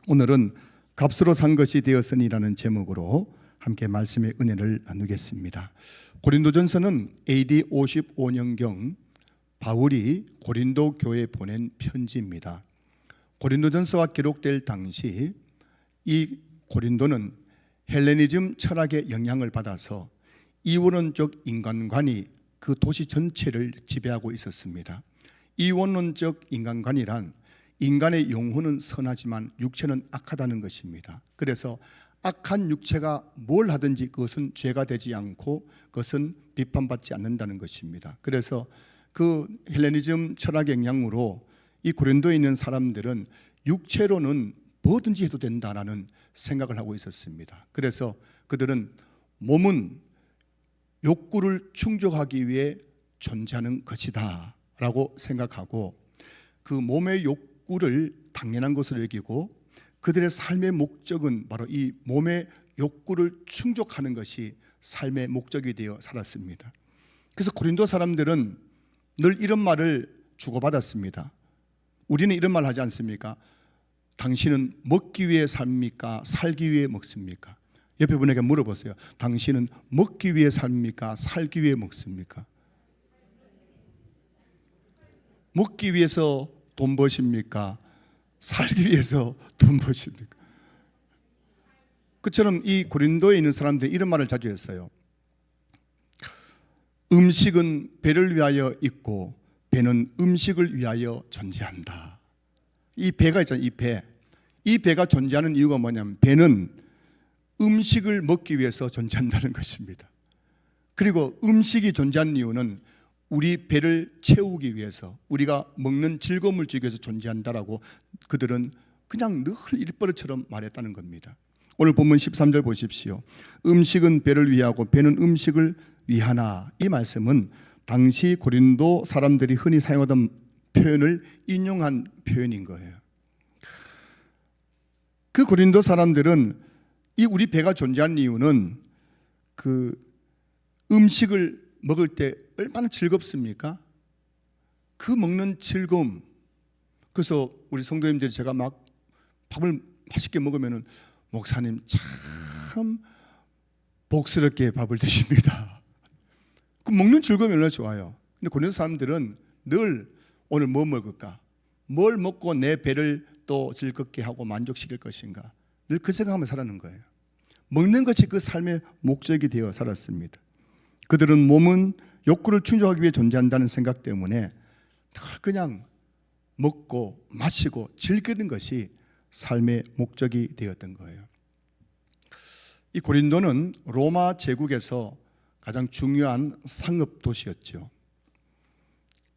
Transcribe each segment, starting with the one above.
오늘은 값으로 산 것이 되었으니라는 제목으로 함께 말씀의 은혜를 나누겠습니다. 고린도전서는 AD 55년경 바울이 고린도 교회에 보낸 편지입니다. 고린도전서가 기록될 당시 이 고린도는 헬레니즘 철학의 영향을 받아서 이원론적 인간관이 그 도시 전체를 지배하고 있었습니다. 이원론적 인간관이란 인간의 영혼은 선하지만 육체는 악하다는 것입니다. 그래서 악한 육체가 뭘 하든지 그것은 죄가 되지 않고 그것은 비판받지 않는다는 것입니다. 그래서 그 헬레니즘 철학의 영향으로 이 고린도에 있는 사람들은 육체로는 뭐든지 해도 된다라는 생각을 하고 있었습니다. 그래서 그들은 몸은 욕구를 충족하기 위해 존재하는 것이다 라고 생각하고 그 몸의 욕구를 당연한 것으로 여기고 그들의 삶의 목적은 바로 이 몸의 욕구를 충족하는 것이 삶의 목적이 되어 살았습니다. 그래서 고린도 사람들은 늘 이런 말을 주고받았습니다. 우리는 이런 말 하지 않습니까? 당신은 먹기 위해 삽니까? 살기 위해 먹습니까? 옆에 분에게 물어보세요. 당신은 먹기 위해 삽니까? 살기 위해 먹습니까? 먹기 위해서 돈 버십니까? 살기 위해서 돈 버십니까? 그처럼 이 고린도에 있는 사람들이 이런 말을 자주 했어요. 음식은 배를 위하여 있고 배는 음식을 위하여 존재한다. 이 배가 있잖아요. 이 배가 존재하는 이유가 뭐냐면 배는 음식을 먹기 위해서 존재한다는 것입니다. 그리고 음식이 존재하는 이유는 우리 배를 채우기 위해서 우리가 먹는 즐거움을 주기 위해서 존재한다라고 그들은 그냥 늘 일버릇처럼 말했다는 겁니다. 오늘 본문 13절 보십시오. 음식은 배를 위하고 배는 음식을 위하나. 이 말씀은 당시 고린도 사람들이 흔히 사용하던 표현을 인용한 표현인 거예요. 그 고린도 사람들은 이 우리 배가 존재하는 이유는 그 음식을 먹을 때 얼마나 즐겁습니까? 그 먹는 즐거움. 그래서 우리 성도님들이 제가 막 밥을 맛있게 먹으면은 목사님 참 복스럽게 밥을 드십니다. 그 먹는 즐거움이 얼마나 좋아요. 근데 고린도 사람들은 늘 오늘 뭐 먹을까? 뭘 먹고 내 배를 또 즐겁게 하고 만족시킬 것인가? 늘 그 생각하며 살아는 거예요. 먹는 것이 그 삶의 목적이 되어 살았습니다. 그들은 몸은 욕구를 충족하기 위해 존재한다는 생각 때문에 늘 그냥 먹고 마시고 즐기는 것이 삶의 목적이 되었던 거예요. 이 고린도는 로마 제국에서 가장 중요한 상업 도시였죠.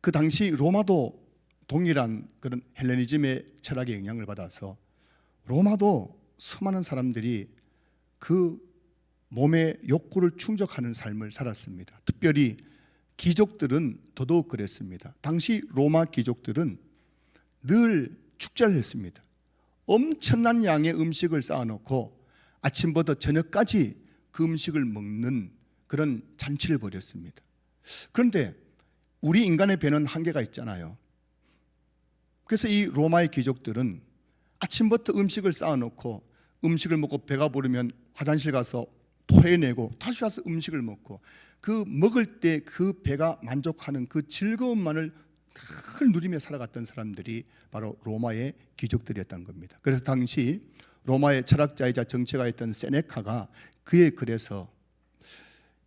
그 당시 로마도 동일한 그런 헬레니즘의 철학의 영향을 받아서 로마도 수많은 사람들이 그 몸의 욕구를 충족하는 삶을 살았습니다. 특별히 귀족들은 더더욱 그랬습니다. 당시 로마 귀족들은 늘 축제를 했습니다. 엄청난 양의 음식을 쌓아놓고 아침부터 저녁까지 그 음식을 먹는 그런 잔치를 벌였습니다. 그런데 우리 인간의 배는 한계가 있잖아요. 그래서 이 로마의 귀족들은 아침부터 음식을 쌓아놓고 음식을 먹고 배가 부르면 화장실 가서 토해내고 다시 와서 음식을 먹고 그 먹을 때 그 배가 만족하는 그 즐거움만을 늘 누리며 살아갔던 사람들이 바로 로마의 귀족들이었다는 겁니다. 그래서 당시 로마의 철학자이자 정치가였던 세네카가 그의 글에서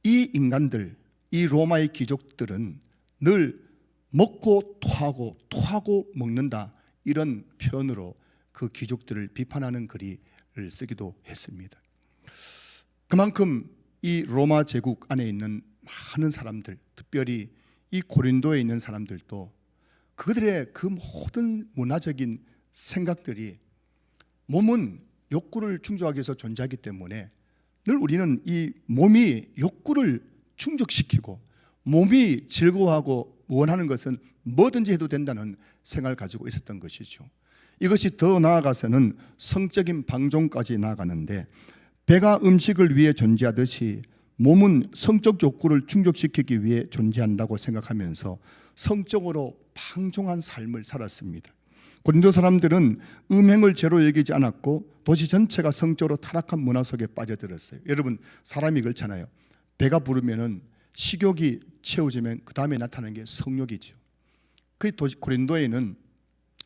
이 인간들, 이 로마의 귀족들은 늘 먹고 토하고 토하고 먹는다 이런 표현으로 그 귀족들을 비판하는 글을 쓰기도 했습니다. 그만큼 이 로마 제국 안에 있는 많은 사람들, 특별히 이 고린도에 있는 사람들도 그들의 그 모든 문화적인 생각들이 몸은 욕구를 충족하기 위해서 존재하기 때문에 늘 우리는 이 몸이 욕구를 충족시키고 몸이 즐거워하고 원하는 것은 뭐든지 해도 된다는 생각을 가지고 있었던 것이죠. 이것이 더 나아가서는 성적인 방종까지 나아가는데 배가 음식을 위해 존재하듯이 몸은 성적 욕구를 충족시키기 위해 존재한다고 생각하면서 성적으로 방종한 삶을 살았습니다. 고린도 사람들은 음행을 죄로 여기지 않았고 도시 전체가 성적으로 타락한 문화 속에 빠져들었어요. 여러분, 사람이 그렇잖아요. 배가 부르면은 식욕이 채워지면 그 다음에 나타나는 게 성욕이죠. 그 고린도에는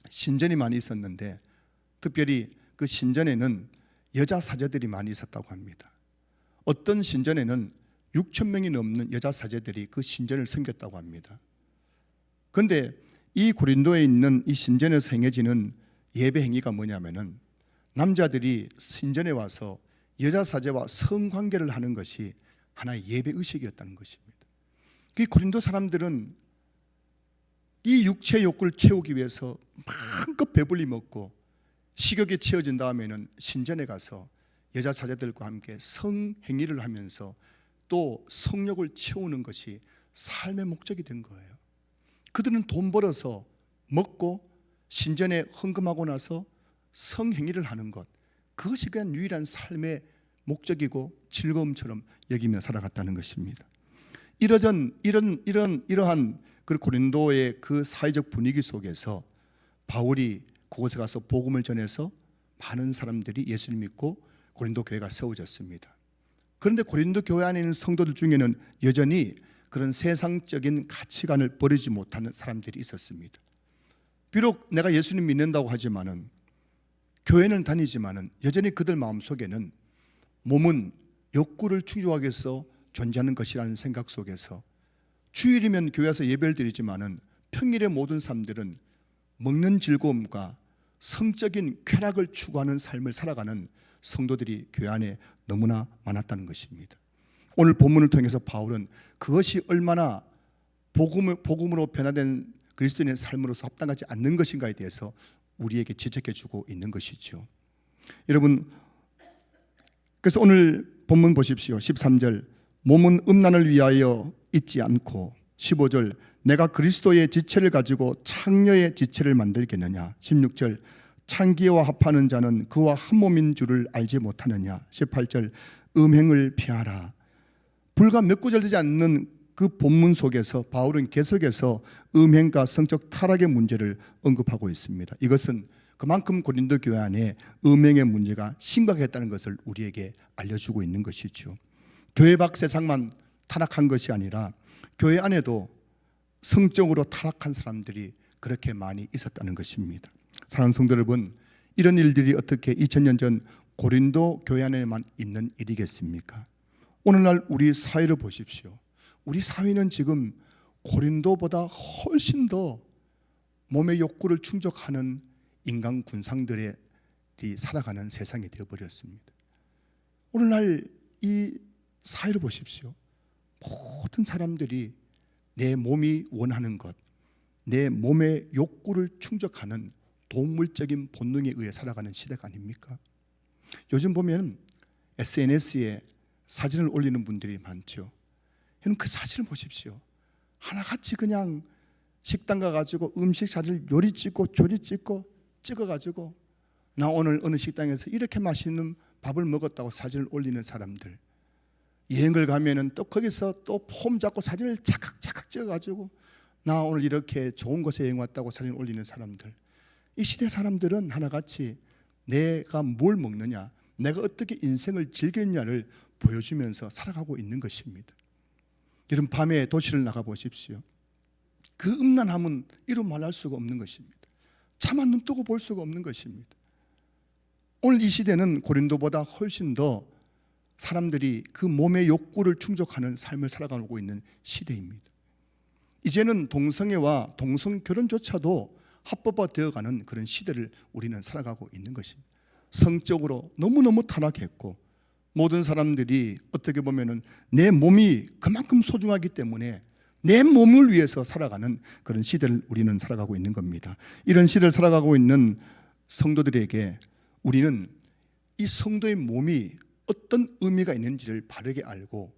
신전이 많이 있었는데 특별히 그 신전에는 여자 사제들이 많이 있었다고 합니다. 어떤 신전에는 6천 명이 넘는 여자 사제들이 그 신전을 섬겼다고 합니다. 그런데 이 고린도에 있는 이 신전에서 행해지는 예배 행위가 뭐냐면은 남자들이 신전에 와서 여자 사제와 성관계를 하는 것이 하나의 예배 의식이었다는 것입니다. 그 고린도 사람들은 이 육체 욕구를 채우기 위해서 마음껏 배불리 먹고 식욕이 채워진 다음에는 신전에 가서 여자 사제들과 함께 성행위를 하면서 또 성욕을 채우는 것이 삶의 목적이 된 거예요. 그들은 돈 벌어서 먹고 신전에 헌금하고 나서 성행위를 하는 것, 그것이 그냥 유일한 삶의 목적이고 즐거움처럼 여기며 살아갔다는 것입니다. 이러한 그 고린도의 그 사회적 분위기 속에서 바울이 그곳에 가서 복음을 전해서 많은 사람들이 예수를 믿고 고린도 교회가 세워졌습니다. 그런데 고린도 교회 안에 있는 성도들 중에는 여전히 그런 세상적인 가치관을 버리지 못하는 사람들이 있었습니다. 비록 내가 예수님 믿는다고 하지만은 교회는 다니지만은 여전히 그들 마음속에는 몸은 욕구를 충족하기 위해서 존재하는 것이라는 생각 속에서 주일이면 교회에서 예배를 드리지만은 평일의 모든 사람들은 먹는 즐거움과 성적인 쾌락을 추구하는 삶을 살아가는 성도들이 교회 안에 너무나 많았다는 것입니다. 오늘 본문을 통해서 바울은 그것이 얼마나 복음으로 변화된 그리스도인의 삶으로서 합당하지 않는 것인가에 대해서 우리에게 지적해 주고 있는 것이죠. 여러분, 그래서 오늘 본문 보십시오. 13절, 몸은 음란을 위하여 있지 않고, 15절, 내가 그리스도의 지체를 가지고 창녀의 지체를 만들겠느냐. 16절, 창기와 합하는 자는 그와 한 몸인 줄을 알지 못하느냐. 18절, 음행을 피하라. 불과 몇 구절 되지 않는 그 본문 속에서 바울은 계속해서 음행과 성적 타락의 문제를 언급하고 있습니다. 이것은 그만큼 고린도 교회 안에 음행의 문제가 심각했다는 것을 우리에게 알려주고 있는 것이죠. 교회 밖 세상만 타락한 것이 아니라 교회 안에도 성적으로 타락한 사람들이 그렇게 많이 있었다는 것입니다. 사랑하는 성도 여러분, 이런 일들이 어떻게 2000년 전 고린도 교회 안에만 있는 일이겠습니까? 오늘날 우리 사회를 보십시오. 우리 사회는 지금 고린도보다 훨씬 더 몸의 욕구를 충족하는 인간 군상들이 살아가는 세상이 되어버렸습니다. 오늘날 이 사회를 보십시오. 모든 사람들이 내 몸이 원하는 것, 내 몸의 욕구를 충족하는 동물적인 본능에 의해 살아가는 시대가 아닙니까? 요즘 보면 SNS에 사진을 올리는 분들이 많죠. 여러분, 그 사진을 보십시오. 하나같이 그냥 식당 가가지고 음식 사진을 요리 찍고 조리 찍고 찍어가지고 나 오늘 어느 식당에서 이렇게 맛있는 밥을 먹었다고 사진을 올리는 사람들, 여행을 가면은 또 거기서 또 폼 잡고 사진을 착각 찍어가지고 나 오늘 이렇게 좋은 곳에 여행 왔다고 사진 올리는 사람들, 이 시대 사람들은 하나같이 내가 뭘 먹느냐, 내가 어떻게 인생을 즐겼냐를 보여주면서 살아가고 있는 것입니다. 여러분, 밤에 도시를 나가 보십시오. 그 음란함은 이루 말할 수가 없는 것입니다. 차만 눈 뜨고 볼 수가 없는 것입니다. 오늘 이 시대는 고린도보다 훨씬 더 사람들이 그 몸의 욕구를 충족하는 삶을 살아가고 있는 시대입니다. 이제는 동성애와 동성 결혼조차도 합법화되어가는 그런 시대를 우리는 살아가고 있는 것입니다. 성적으로 너무너무 타락했고 모든 사람들이 어떻게 보면은 내 몸이 그만큼 소중하기 때문에 내 몸을 위해서 살아가는 그런 시대를 우리는 살아가고 있는 겁니다. 이런 시대를 살아가고 있는 성도들에게 우리는 이 성도의 몸이 어떤 의미가 있는지를 바르게 알고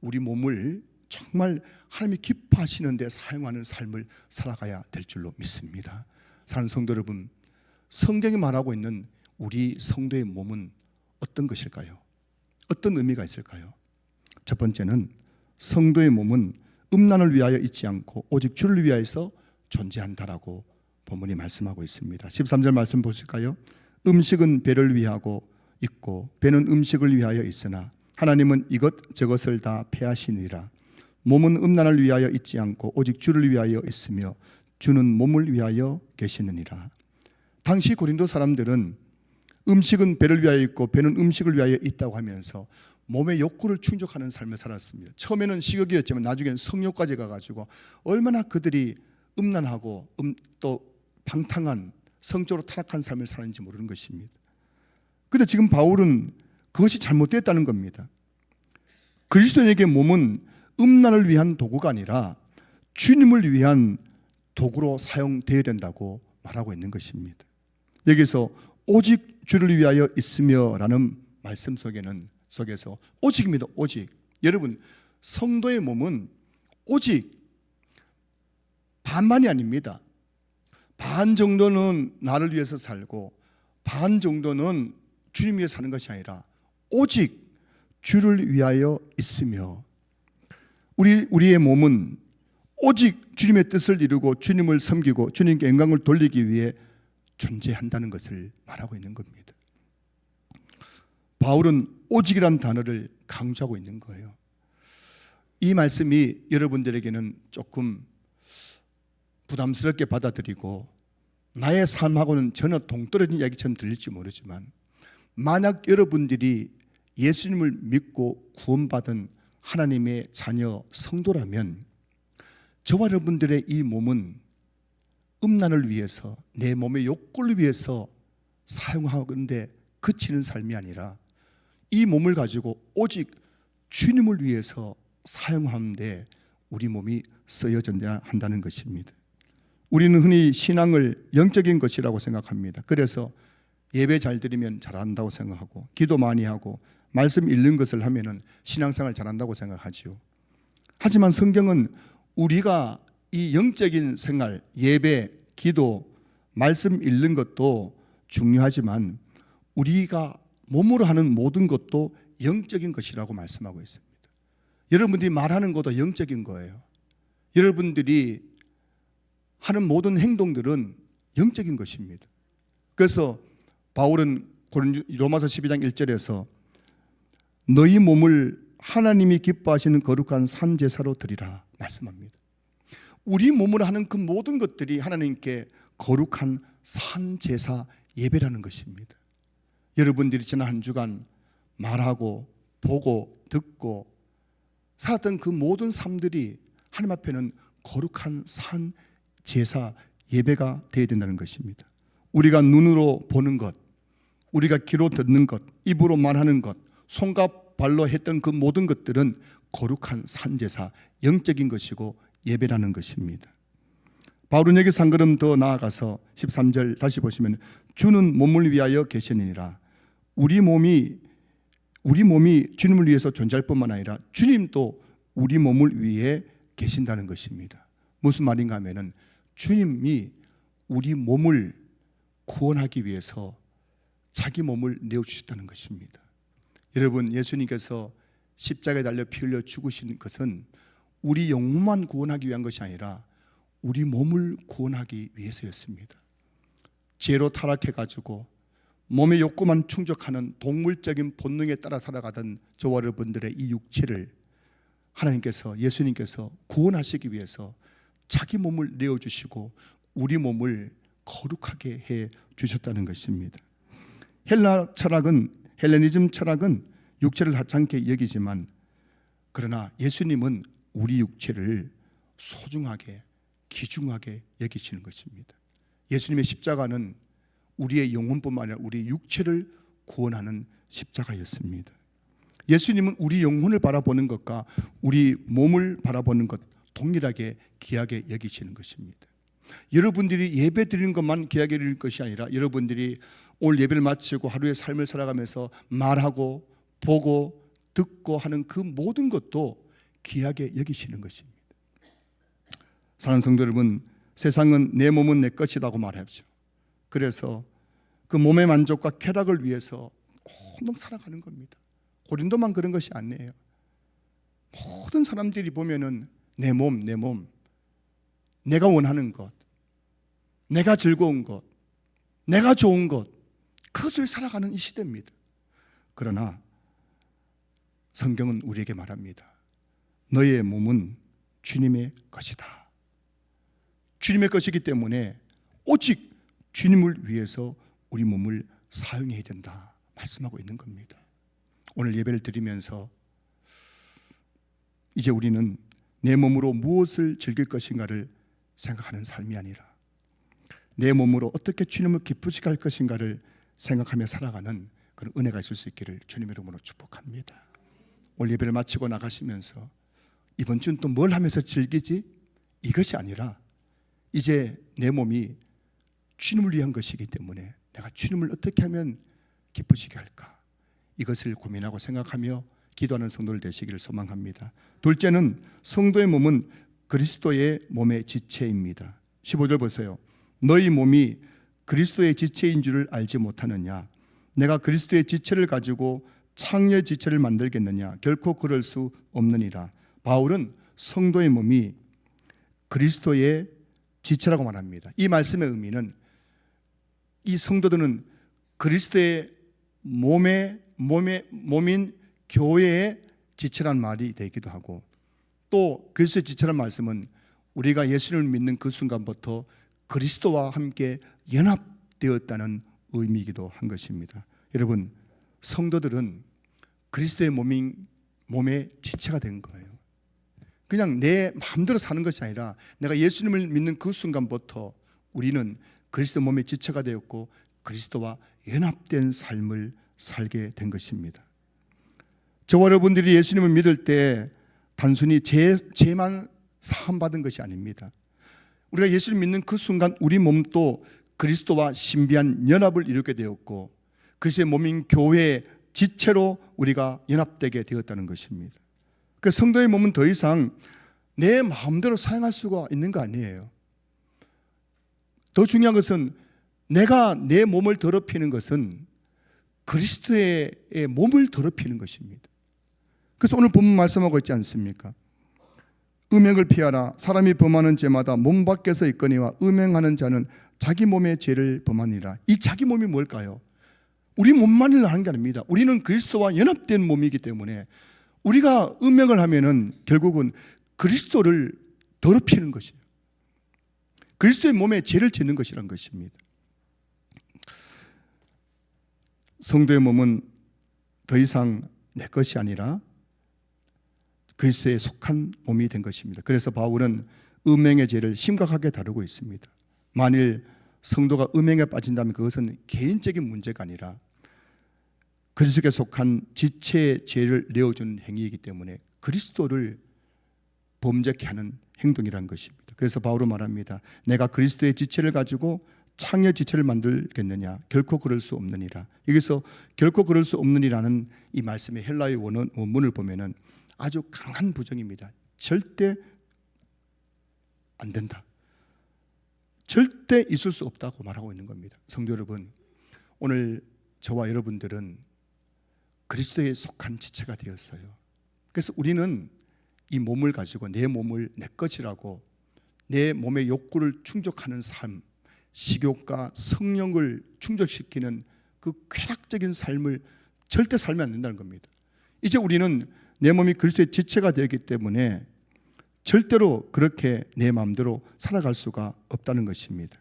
우리 몸을 정말 하나님이 기뻐하시는 데 사용하는 삶을 살아가야 될 줄로 믿습니다. 사랑하는 성도 여러분, 성경이 말하고 있는 우리 성도의 몸은 어떤 것일까요? 어떤 의미가 있을까요? 첫 번째는 성도의 몸은 음란을 위하여 있지 않고 오직 주를 위하여서 존재한다라고 본문이 말씀하고 있습니다. 13절 말씀 보실까요? 음식은 배를 위하고 있고 배는 음식을 위하여 있으나 하나님은 이것저것을 다 패하시니라. 몸은 음란을 위하여 있지 않고 오직 주를 위하여 있으며 주는 몸을 위하여 계시느니라. 당시 고린도 사람들은 음식은 배를 위하여 있고 배는 음식을 위하여 있다고 하면서 몸의 욕구를 충족하는 삶을 살았습니다. 처음에는 식욕이었지만 나중에는 성욕까지 가가지고 얼마나 그들이 음란하고 또 방탕한 성적으로 타락한 삶을 사는지 모르는 것입니다. 그런데 지금 바울은 그것이 잘못됐다는 겁니다. 그리스도인에게 몸은 음란을 위한 도구가 아니라 주님을 위한 도구로 사용되어야 된다고 말하고 있는 것입니다. 여기서 오직 주를 위하여 있으며 라는 말씀 속에서 오직입니다. 오직. 여러분, 성도의 몸은 오직 반만이 아닙니다. 반 정도는 나를 위해서 살고 반 정도는 주님 위해 사는 것이 아니라 오직 주를 위하여 있으며, 우리의 몸은 오직 주님의 뜻을 이루고 주님을 섬기고 주님께 영광을 돌리기 위해 존재한다는 것을 말하고 있는 겁니다. 바울은 오직이란 단어를 강조하고 있는 거예요. 이 말씀이 여러분들에게는 조금 부담스럽게 받아들이고 나의 삶하고는 전혀 동떨어진 이야기처럼 들릴지 모르지만, 만약 여러분들이 예수님을 믿고 구원받은 하나님의 자녀 성도라면 저와 여러분들의 이 몸은 음란을 위해서, 내 몸의 욕구를 위해서 사용하는데 그치는 삶이 아니라 이 몸을 가지고 오직 주님을 위해서 사용하는데 우리 몸이 쓰여져야 한다는 것입니다. 우리는 흔히 신앙을 영적인 것이라고 생각합니다. 그래서 예배 잘 드리면 잘한다고 생각하고 기도 많이 하고 말씀 읽는 것을 하면은 신앙생활 잘한다고 생각하지요. 하지만 성경은 우리가 이 영적인 생활, 예배, 기도, 말씀 읽는 것도 중요하지만 우리가 몸으로 하는 모든 것도 영적인 것이라고 말씀하고 있습니다. 여러분들이 말하는 것도 영적인 거예요. 여러분들이 하는 모든 행동들은 영적인 것입니다. 그래서 바울은 로마서 12장 1절에서 너희 몸을 하나님이 기뻐하시는 거룩한 산제사로 드리라 말씀합니다. 우리 몸으로 하는 그 모든 것들이 하나님께 거룩한 산제사 예배라는 것입니다. 여러분들이 지난 한 주간 말하고 보고 듣고 살았던 그 모든 삶들이 하나님 앞에는 거룩한 산제사 예배가 되어야 된다는 것입니다. 우리가 눈으로 보는 것, 우리가 귀로 듣는 것, 입으로 말하는 것, 손과 발로 했던 그 모든 것들은 거룩한 산제사, 영적인 것이고 예배라는 것입니다. 바울은 여기서 한 걸음 더 나아가서 13절 다시 보시면 주는 몸을 위하여 계시느니라. 우리 몸이 주님을 위해서 존재할 뿐만 아니라 주님도 우리 몸을 위해 계신다는 것입니다. 무슨 말인가 하면은 주님이 우리 몸을 구원하기 위해서 자기 몸을 내어주셨다는 것입니다. 여러분, 예수님께서 십자가에 달려 피 흘려 죽으신 것은 우리 영혼만 구원하기 위한 것이 아니라 우리 몸을 구원하기 위해서였습니다. 죄로 타락해가지고 몸의 욕구만 충족하는 동물적인 본능에 따라 살아가던 저와 여러분들의 이 육체를 하나님께서, 예수님께서 구원하시기 위해서 자기 몸을 내어주시고 우리 몸을 거룩하게 해 주셨다는 것입니다. 헬레니즘 철학은 육체를 하찮게 여기지만, 그러나 예수님은 우리 육체를 소중하게 귀중하게 여기시는 것입니다. 예수님의 십자가는 우리의 영혼뿐만 아니라 우리 육체를 구원하는 십자가였습니다. 예수님은 우리 영혼을 바라보는 것과 우리 몸을 바라보는 것 동일하게 귀하게 여기시는 것입니다. 여러분들이 예배 드리는 것만 귀하게 여길 것이 아니라 여러분들이 오늘 예배를 마치고 하루의 삶을 살아가면서 말하고 보고 듣고 하는 그 모든 것도 귀하게 여기시는 것입니다. 사랑하는 성도 여러분, 세상은 내 몸은 내 것이라고 말하죠. 그래서 그 몸의 만족과 쾌락을 위해서 온통 살아가는 겁니다. 고린도만 그런 것이 아니에요. 모든 사람들이 보면은 내 몸, 내가 원하는 것, 내가 즐거운 것, 내가 좋은 것, 그것을 살아가는 이 시대입니다. 그러나 성경은 우리에게 말합니다. 너의 몸은 주님의 것이다. 주님의 것이기 때문에 오직 주님을 위해서 우리 몸을 사용해야 된다 말씀하고 있는 겁니다. 오늘 예배를 드리면서 이제 우리는 내 몸으로 무엇을 즐길 것인가를 생각하는 삶이 아니라 내 몸으로 어떻게 주님을 기쁘시게 할 것인가를 생각하며 살아가는 그런 은혜가 있을 수 있기를 주님의 이름으로 축복합니다. 오늘 예배를 마치고 나가시면서 이번 주는 또 뭘 하면서 즐기지? 이것이 아니라 이제 내 몸이 주님을 위한 것이기 때문에 내가 주님을 어떻게 하면 기쁘시게 할까? 이것을 고민하고 생각하며 기도하는 성도들 되시기를 소망합니다. 둘째는 성도의 몸은 그리스도의 몸의 지체입니다. 15절 보세요. 너희 몸이 그리스도의 지체인 줄을 알지 못하느냐? 내가 그리스도의 지체를 가지고 창녀의 지체를 만들겠느냐? 결코 그럴 수 없느니라. 바울은 성도의 몸이 그리스도의 지체라고 말합니다. 이 말씀의 의미는 이 성도들은 그리스도의 몸인 교회의 지체란 말이 되기도 하고, 또 그리스도의 지체란 말씀은 우리가 예수를 믿는 그 순간부터 그리스도와 함께 연합되었다는 의미이기도 한 것입니다. 여러분, 성도들은 그리스도의 몸의 지체가 된 거예요. 그냥 내 마음대로 사는 것이 아니라 내가 예수님을 믿는 그 순간부터 우리는 그리스도 몸의 지체가 되었고 그리스도와 연합된 삶을 살게 된 것입니다. 저와 여러분들이 예수님을 믿을 때 단순히 죄만 사함받은 것이 아닙니다. 우리가 예수를 믿는 그 순간 우리 몸도 그리스도와 신비한 연합을 이루게 되었고 그리스도의 몸인 교회의 지체로 우리가 연합되게 되었다는 것입니다. 그 성도의 몸은 더 이상 내 마음대로 사용할 수가 있는 거 아니에요. 더 중요한 것은 내가 내 몸을 더럽히는 것은 그리스도의 몸을 더럽히는 것입니다. 그래서 오늘 본문 말씀하고 있지 않습니까? 음행을 피하라. 사람이 범하는 죄마다 몸 밖에서 있거니와 음행하는 자는 자기 몸의 죄를 범하니라. 이 자기 몸이 뭘까요? 우리 몸만을 하는 게 아닙니다. 우리는 그리스도와 연합된 몸이기 때문에 우리가 음행을 하면은 결국은 그리스도를 더럽히는 것이에요. 그리스도의 몸에 죄를 짓는 것이란 것입니다. 성도의 몸은 더 이상 내 것이 아니라 그리스도에 속한 몸이 된 것입니다. 그래서 바울은 음행의 죄를 심각하게 다루고 있습니다. 만일 성도가 음행에 빠진다면 그것은 개인적인 문제가 아니라 그리스도에 속한 지체의 죄를 내어주는 행위이기 때문에 그리스도를 범죄케 하는 행동이라는 것입니다. 그래서 바울은 말합니다. 내가 그리스도의 지체를 가지고 창녀의 지체를 만들겠느냐? 결코 그럴 수 없느니라. 여기서 결코 그럴 수 없느니라는 이 말씀의 헬라의 원문을 보면은 아주 강한 부정입니다. 절대 안 된다. 절대 있을 수 없다고 말하고 있는 겁니다. 성도 여러분, 오늘 저와 여러분들은 그리스도에 속한 지체가 되었어요. 그래서 우리는 이 몸을 가지고 내 몸을 내 것이라고 내 몸의 욕구를 충족하는 삶, 식욕과 성욕을 충족시키는 그 쾌락적인 삶을 절대 살면 안 된다는 겁니다. 이제 우리는 내 몸이 그리스도의 지체가 되었기 때문에 절대로 그렇게 내 마음대로 살아갈 수가 없다는 것입니다.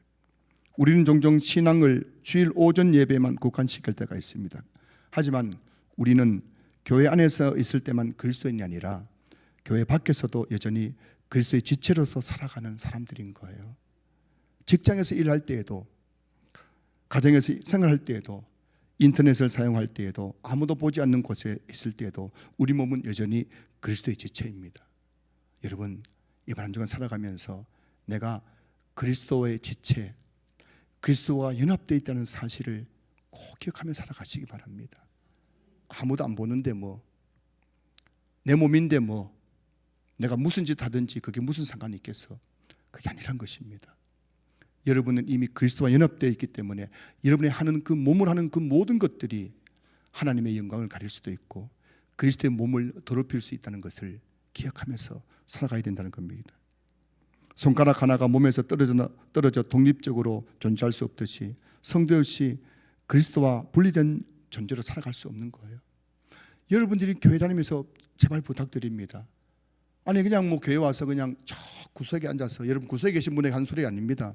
우리는 종종 신앙을 주일 오전 예배만 국한시킬 때가 있습니다. 하지만 우리는 교회 안에서 있을 때만 그리스도인이 아니라 교회 밖에서도 여전히 그리스도의 지체로서 살아가는 사람들인 거예요. 직장에서 일할 때에도, 가정에서 생활할 때에도, 인터넷을 사용할 때에도, 아무도 보지 않는 곳에 있을 때에도 우리 몸은 여전히 그리스도의 지체입니다. 여러분, 이번 한 주간 살아가면서 내가 그리스도의 지체, 그리스도와 연합되어 있다는 사실을 꼭 기억하며 살아가시기 바랍니다. 아무도 안 보는데 내 몸인데 내가 무슨 짓 하든지 그게 무슨 상관이 있겠어? 그게 아니란 것입니다. 여러분은 이미 그리스도와 연합되어 있기 때문에 여러분이 하는 그 몸을 하는 그 모든 것들이 하나님의 영광을 가릴 수도 있고 그리스도의 몸을 더럽힐 수 있다는 것을 기억하면서 살아가야 된다는 겁니다. 손가락 하나가 몸에서 떨어져 독립적으로 존재할 수 없듯이 성도 역시 그리스도와 분리된 존재로 살아갈 수 없는 거예요. 여러분들이 교회 다니면서 제발 부탁드립니다. 아니 그냥 뭐 교회 와서 그냥 저 구석에 앉아서, 여러분 구석에 계신 분에게 한 소리 아닙니다.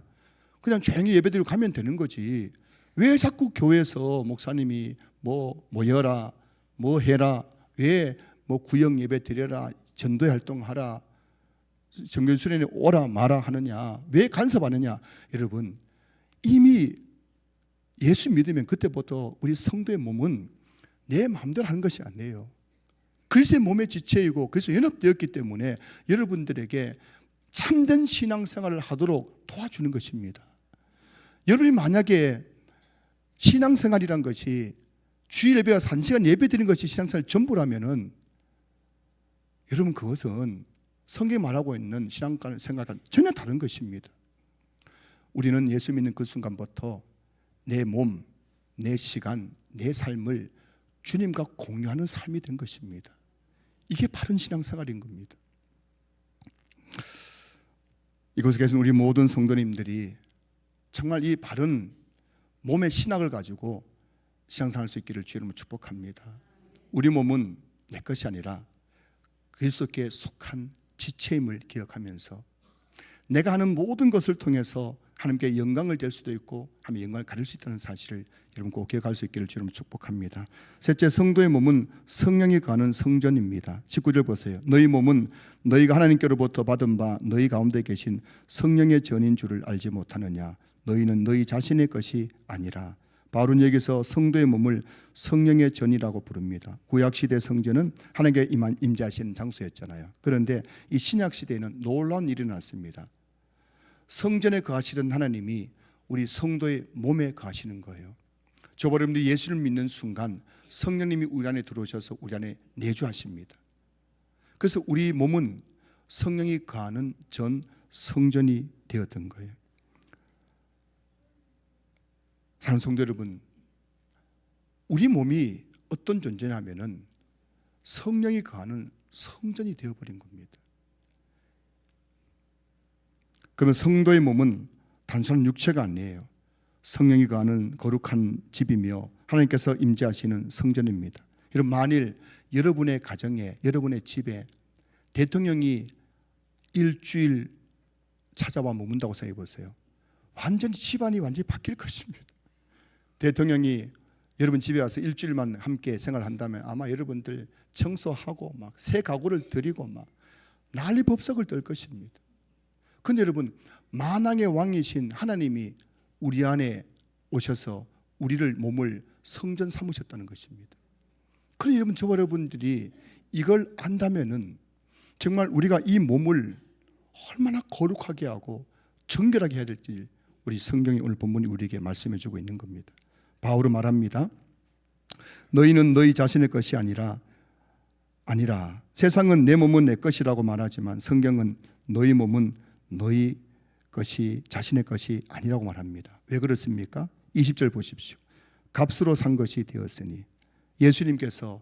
그냥 조용히 예배드리고 가면 되는 거지. 왜 자꾸 교회에서 목사님이 뭐 모여라, 뭐 해라, 왜 뭐 구역 예배 드려라, 전도의 활동하라, 정규 수련회 오라 마라 하느냐, 왜 간섭하느냐. 여러분 이미 예수 믿으면 그때부터 우리 성도의 몸은 내 마음대로 하는 것이 아니에요. 그리스도의 몸의 지체이고 그래서 연합되었기 때문에 여러분들에게 참된 신앙생활을 하도록 도와주는 것입니다. 여러분이 만약에 신앙생활이란 것이 주일 예배와 1시간 예배 드리는 것이 신앙생활 전부라면은 여러분 그것은 성경이 말하고 있는 신앙생활과는 전혀 다른 것입니다. 우리는 예수 믿는 그 순간부터 내 몸, 내 시간, 내 삶을 주님과 공유하는 삶이 된 것입니다. 이게 바른 신앙생활인 겁니다. 이곳에 계신 우리 모든 성도님들이 정말 이 바른 몸의 신학을 가지고 신앙생활할 수 있기를 주님으로 축복합니다. 우리 몸은 내 것이 아니라 그리스도께 속한 지체임을 기억하면서 내가 하는 모든 것을 통해서 하나님께 영광을 될 수도 있고 하나님의 영광을 가릴 수 있다는 사실을 여러분 꼭 기억할 수 있기를 주님으로 축복합니다. 셋째, 성도의 몸은 성령이 거하는 성전입니다. 19절 보세요. 너희 몸은 너희가 하나님께로부터 받은 바 너희 가운데 계신 성령의 전인 줄을 알지 못하느냐. 너희는 너희 자신의 것이 아니라. 바울은 여기서 성도의 몸을 성령의 전이라고 부릅니다. 구약시대 성전은 하나님께 임재하시는 장소였잖아요. 그런데 이 신약시대에는 놀라운 일이 났습니다. 성전에 거하시는 하나님이 우리 성도의 몸에 거하시는 거예요. 저와 여러분들이 예수를 믿는 순간 성령님이 우리 안에 들어오셔서 우리 안에 내주하십니다. 그래서 우리 몸은 성령이 거하는 전 성전이 되었던 거예요. 사랑하는 성도 여러분, 우리 몸이 어떤 존재냐면은 성령이 거하는 성전이 되어버린 겁니다. 그러면 성도의 몸은 단순한 육체가 아니에요. 성령이 거하는 거룩한 집이며 하나님께서 임재하시는 성전입니다. 여러분, 만일 여러분의 가정에, 여러분의 집에 대통령이 일주일 찾아와 머문다고 생각해 보세요. 완전히 집안이 완전히 바뀔 것입니다. 대통령이 여러분 집에 와서 일주일만 함께 생활한다면 아마 여러분들 청소하고 막 새 가구를 드리고 막 난리 법석을 떨 것입니다. 그런데 여러분, 만왕의 왕이신 하나님이 우리 안에 오셔서 우리를 몸을 성전 삼으셨다는 것입니다. 그런데 여러분, 저와 여러분들이 이걸 안다면은 정말 우리가 이 몸을 얼마나 거룩하게 하고 정결하게 해야 될지 우리 성경의 오늘 본문이 우리에게 말씀해 주고 있는 겁니다. 바울은 말합니다. 너희는 너희 자신의 것이 아니라 세상은 내 몸은 내 것이라고 말하지만 성경은 너희 몸은 너희 것이 자신의 것이 아니라고 말합니다. 왜 그렇습니까? 20절 보십시오. 값으로 산 것이 되었으니 예수님께서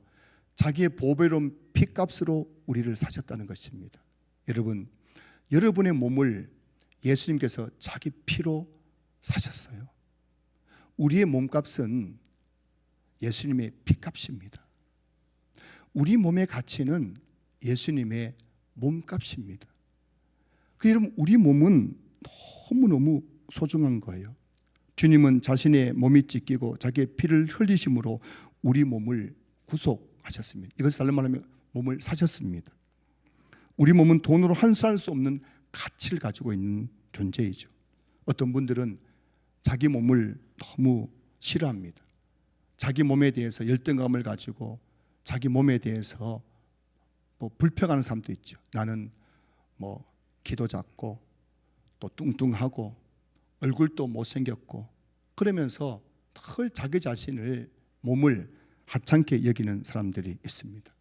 자기의 보배로운 피값으로 우리를 사셨다는 것입니다. 여러분, 여러분의 몸을 예수님께서 자기 피로 사셨어요. 우리의 몸값은 예수님의 피값입니다. 우리 몸의 가치는 예수님의 몸값입니다. 여러분, 우리 몸은 너무너무 소중한 거예요. 주님은 자신의 몸이 찢기고 자기의 피를 흘리심으로 우리 몸을 구속하셨습니다. 이것을 다른 말하면 몸을 사셨습니다. 우리 몸은 돈으로 환수할 수 없는 가치를 가지고 있는 존재이죠. 어떤 분들은 자기 몸을 너무 싫어합니다. 자기 몸에 대해서 열등감을 가지고 자기 몸에 대해서 불평하는 사람도 있죠. 나는 키도 작고 또 뚱뚱하고 얼굴도 못생겼고 그러면서 늘 자기 자신을 몸을 하찮게 여기는 사람들이 있습니다.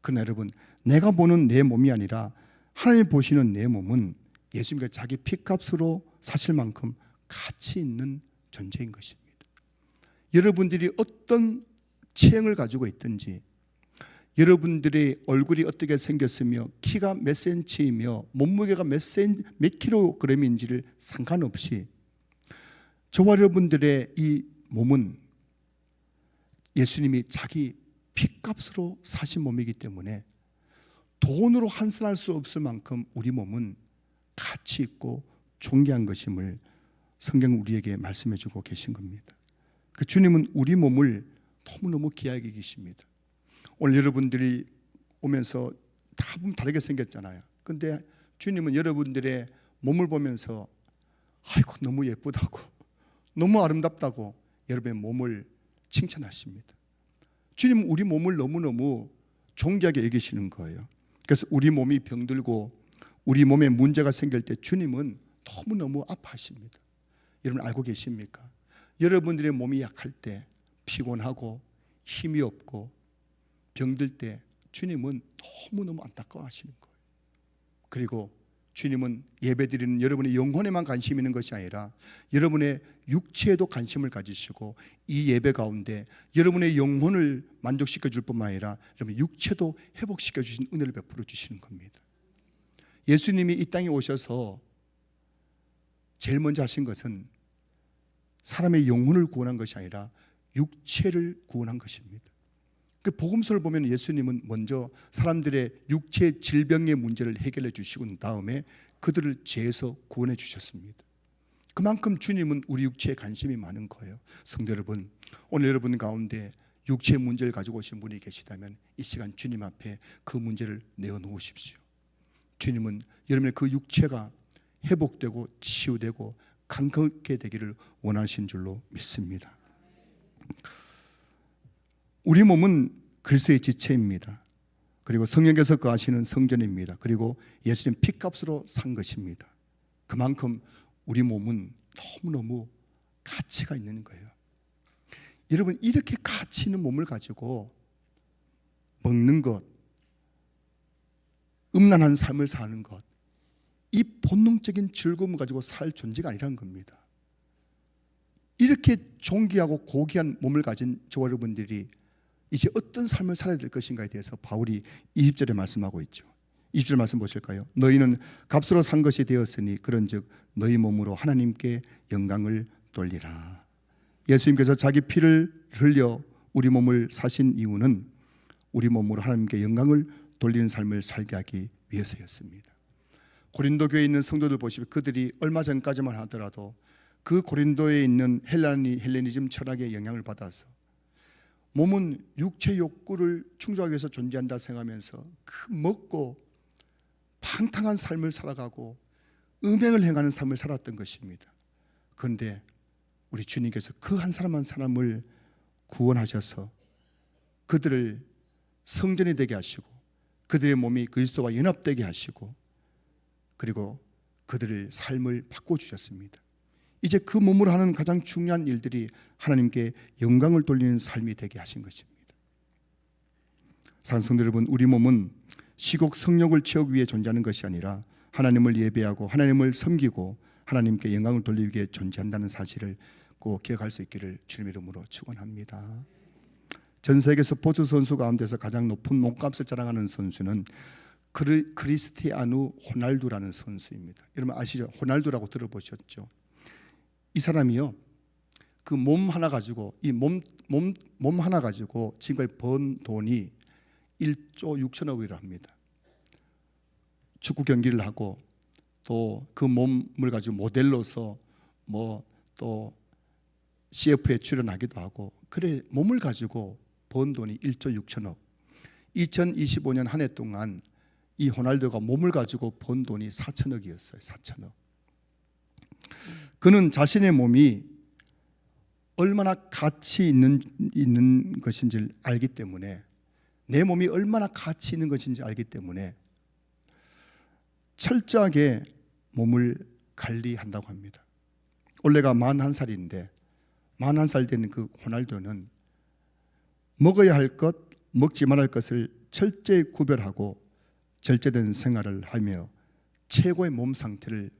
그러나 여러분, 내가 보는 내 몸이 아니라 하나님 보시는 내 몸은 예수님께서 자기 피값으로 사실 만큼 가치 있는 존재인 것입니다. 여러분들이 어떤 체형을 가지고 있든지 여러분들의 얼굴이 어떻게 생겼으며 키가 몇 센치이며 몸무게가 몇 킬로그램인지를 상관없이 저와 여러분들의 이 몸은 예수님이 자기 피값으로 사신 몸이기 때문에 돈으로 환산할 수 없을 만큼 우리 몸은 가치 있고 존귀한 것임을 성경은 우리에게 말씀해 주고 계신 겁니다. 그 주님은 우리 몸을 너무너무 귀하게 계십니다. 오늘 여러분들이 오면서 다 보면 다르게 생겼잖아요. 근데 주님은 여러분들의 몸을 보면서 아이고 너무 예쁘다고, 너무 아름답다고 여러분의 몸을 칭찬하십니다. 주님은 우리 몸을 너무너무 존귀하게 여기시는 거예요. 그래서 우리 몸이 병들고 우리 몸에 문제가 생길 때 주님은 너무너무 아파하십니다. 여러분 알고 계십니까? 여러분들의 몸이 약할 때, 피곤하고 힘이 없고 병들 때 주님은 너무너무 안타까워하시는 거예요. 그리고 주님은 예배드리는 여러분의 영혼에만 관심이 있는 것이 아니라 여러분의 육체에도 관심을 가지시고 이 예배 가운데 여러분의 영혼을 만족시켜 줄 뿐만 아니라 여러분의 육체도 회복시켜 주신 은혜를 베풀어 주시는 겁니다. 예수님이 이 땅에 오셔서 제일 먼저 하신 것은 사람의 영혼을 구원한 것이 아니라 육체를 구원한 것입니다. 그 복음서를 보면 예수님은 먼저 사람들의 육체 질병의 문제를 해결해 주시고 난 다음에 그들을 죄에서 구원해 주셨습니다. 그만큼 주님은 우리 육체에 관심이 많은 거예요. 성도 여러분, 오늘 여러분 가운데 육체의 문제를 가지고 오신 분이 계시다면 이 시간 주님 앞에 그 문제를 내어놓으십시오. 주님은 여러분의 그 육체가 회복되고 치유되고 강건하게 되기를 원하신 줄로 믿습니다. 우리 몸은 그리스도의 지체입니다. 그리고 성령께서 거하시는 성전입니다. 그리고 예수님 피값으로 산 것입니다. 그만큼 우리 몸은 너무너무 가치가 있는 거예요. 여러분 이렇게 가치 있는 몸을 가지고 먹는 것, 음란한 삶을 사는 것, 이 본능적인 즐거움을 가지고 살 존재가 아니라는 겁니다. 이렇게 존귀하고 고귀한 몸을 가진 저와 여러분들이 이제 어떤 삶을 살아야 될 것인가에 대해서 바울이 20절에 말씀하고 있죠. 20절 말씀 보실까요? 너희는 값으로 산 것이 되었으니 그런즉 너희 몸으로 하나님께 영광을 돌리라. 예수님께서 자기 피를 흘려 우리 몸을 사신 이유는 우리 몸으로 하나님께 영광을 돌리는 삶을 살게 하기 위해서였습니다. 고린도 교회에 있는 성도들 보시면 그들이 얼마 전까지만 하더라도 그 고린도에 있는 헬레니즘 철학의 영향을 받아서 몸은 육체 욕구를 충족하기 위해서 존재한다 생각하면서 그 먹고 방탕한 삶을 살아가고 음행을 행하는 삶을 살았던 것입니다. 그런데 우리 주님께서 그 한 사람 한 사람을 구원하셔서 그들을 성전이 되게 하시고 그들의 몸이 그리스도와 연합되게 하시고 그리고 그들의 삶을 바꿔주셨습니다. 이제 그 몸으로 하는 가장 중요한 일들이 하나님께 영광을 돌리는 삶이 되게 하신 것입니다. 사랑하는 성도 여러분, 우리 몸은 시국 성욕을 채우기 위해 존재하는 것이 아니라 하나님을 예배하고 하나님을 섬기고 하나님께 영광을 돌리기 위해 존재한다는 사실을 꼭 기억할 수 있기를 주님의 이름으로 축원합니다. 전 세계 스포츠 선수 가운데서 가장 높은 몸값을 자랑하는 선수는 크리스티아누 호날두라는 선수입니다. 여러분 아시죠? 호날두라고 들어보셨죠? 이 사람이요, 그 몸 하나 가지고 몸 하나 가지고 지금까지 번 돈이 1조 6천억이라 합니다. 축구 경기를 하고 또 그 몸을 가지고 모델로서 또 CF에 출연하기도 하고 그래 몸을 가지고 번 돈이 1조 6천억. 2025년 한 해 동안 이 호날두가 몸을 가지고 번 돈이 4천억이었어요. 4천억. 그는 자신의 몸이 얼마나 가치 있는 것인지를 알기 때문에 내 몸이 얼마나 가치 있는 것인지 알기 때문에 철저하게 몸을 관리한다고 합니다. 올해가 41살인데 41살 된 그 호날두는 먹어야 할 것, 먹지 말아야 할 것을 철저히 구별하고 절제된 생활을 하며 최고의 몸 상태를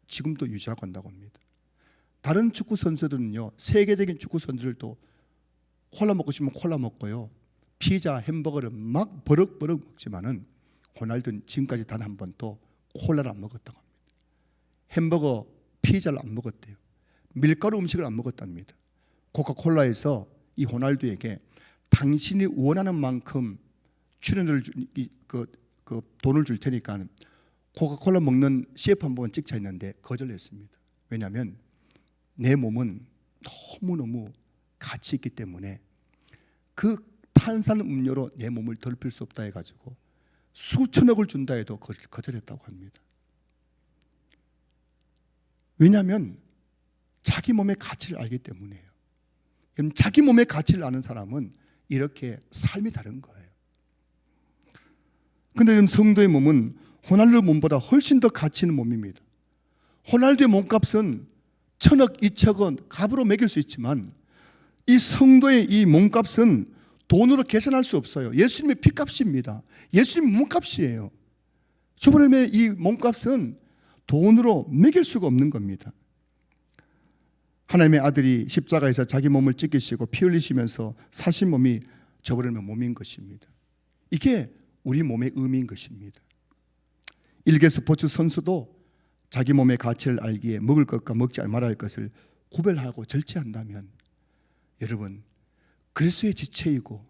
지금도 유지하고 한다고 합니다. 다른 축구 선수들은요, 세계적인 축구 선수들도 콜라 먹고 싶으면 콜라 먹고요, 피자, 햄버거를 막 버럭버럭 먹지만은 호날두는 지금까지 단 한 번도 콜라를 안 먹었다고 합니다. 햄버거, 피자를 안 먹었대요. 밀가루 음식을 안 먹었답니다. 코카콜라에서 이 호날두에게 당신이 원하는 만큼 출연료를 돈을 줄 테니까 코카콜라 먹는 CF 한 번 찍자 했는데 거절했습니다. 왜냐하면 내 몸은 너무너무 가치 있기 때문에 그 탄산 음료로 내 몸을 더럽힐 수 없다 해가지고 수천억을 준다 해도 거절했다고 합니다. 왜냐하면 자기 몸의 가치를 알기 때문이에요. 자기 몸의 가치를 아는 사람은 이렇게 삶이 다른 거예요. 그런데 지금 성도의 몸은 호날두 몸보다 훨씬 더 가치 있는 몸입니다. 호날두의 몸값은 1,000억, 2천억 값으로 매길 수 있지만 이 성도의 이 몸값은 돈으로 계산할 수 없어요. 예수님의 피값입니다. 예수님의 몸값이에요. 저번에 이 몸값은 돈으로 매길 수가 없는 겁니다. 하나님의 아들이 십자가에서 자기 몸을 찢기시고 피 흘리시면서 사신 몸이 저버리는 몸인 것입니다. 이게 우리 몸의 의미인 것입니다. 일개 스포츠 선수도 자기 몸의 가치를 알기에 먹을 것과 먹지 말아야 할 것을 구별하고 절제한다면 여러분 그리스도의 지체이고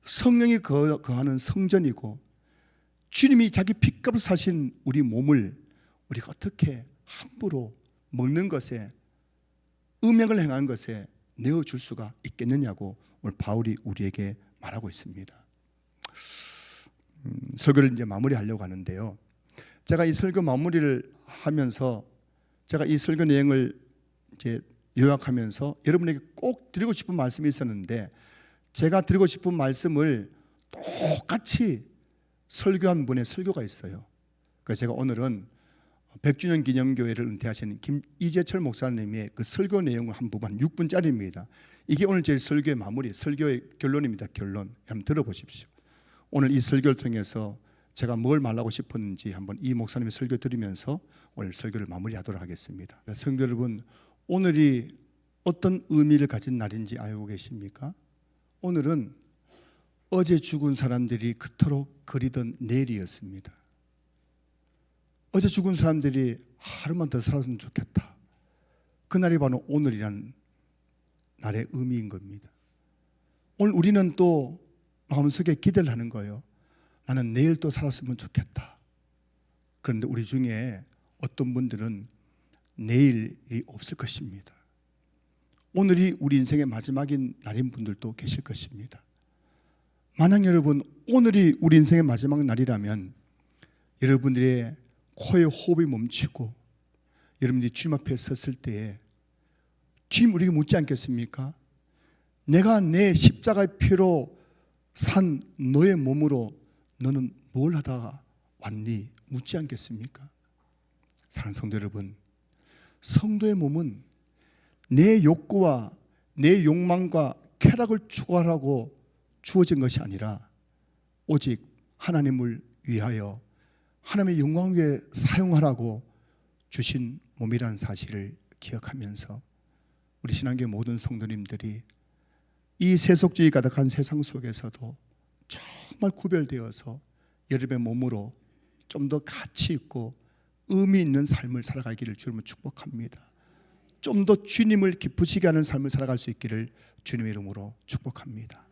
성령이 거하는 성전이고 주님이 자기 피값을 사신 우리 몸을 우리가 어떻게 함부로 먹는 것에 음행을 행하는 것에 내어줄 수가 있겠느냐고 오늘 바울이 우리에게 말하고 있습니다. 설교를 이제 마무리하려고 하는데요. 제가 이 설교 마무리를 하면서 제가 이 설교 내용을 이제 요약하면서 여러분에게 꼭 드리고 싶은 말씀이 있었는데 제가 드리고 싶은 말씀을 똑같이 설교한 분의 설교가 있어요. 그래서 제가 오늘은 100주년 기념교회를 은퇴하신 이재철 목사님의 그 설교 내용을 한 부분 6분짜리입니다. 이게 오늘 제 설교의 마무리, 설교의 결론입니다. 결론. 한번 들어보십시오. 오늘 이 설교를 통해서 제가 뭘 말하고 싶었는지 한번 이 목사님의 설교 들으면서 오늘 설교를 마무리하도록 하겠습니다. 성도 여러분, 오늘이 어떤 의미를 가진 날인지 알고 계십니까? 오늘은 어제 죽은 사람들이 그토록 그리던 내일이었습니다. 어제 죽은 사람들이 하루만 더 살았으면 좋겠다. 그날이 바로 오늘이라는 날의 의미인 겁니다. 오늘 우리는 또 마음속에 기대를 하는 거예요. 나는 내일 또 살았으면 좋겠다. 그런데 우리 중에 어떤 분들은 내일이 없을 것입니다. 오늘이 우리 인생의 마지막인 날인 분들도 계실 것입니다. 만약 여러분 오늘이 우리 인생의 마지막 날이라면 여러분들의 코의 호흡이 멈추고 여러분들이 주님 앞에 섰을 때에 주님 우리에게 묻지 않겠습니까? 내가 내 십자가의 피로 산 너의 몸으로 너는 뭘 하다가 왔니? 묻지 않겠습니까? 사랑하는 성도 여러분, 성도의 몸은 내 욕구와 내 욕망과 쾌락을 추구하라고 주어진 것이 아니라 오직 하나님을 위하여 하나님의 영광 위에 사용하라고 주신 몸이라는 사실을 기억하면서 우리 신앙교회 모든 성도님들이 이 세속주의 가득한 세상 속에서도 정말 구별되어서 여러분의 몸으로 좀 더 가치 있고 의미 있는 삶을 살아가기를 주님을 축복합니다. 좀 더 주님을 기쁘시게 하는 삶을 살아갈 수 있기를 주님의 이름으로 축복합니다.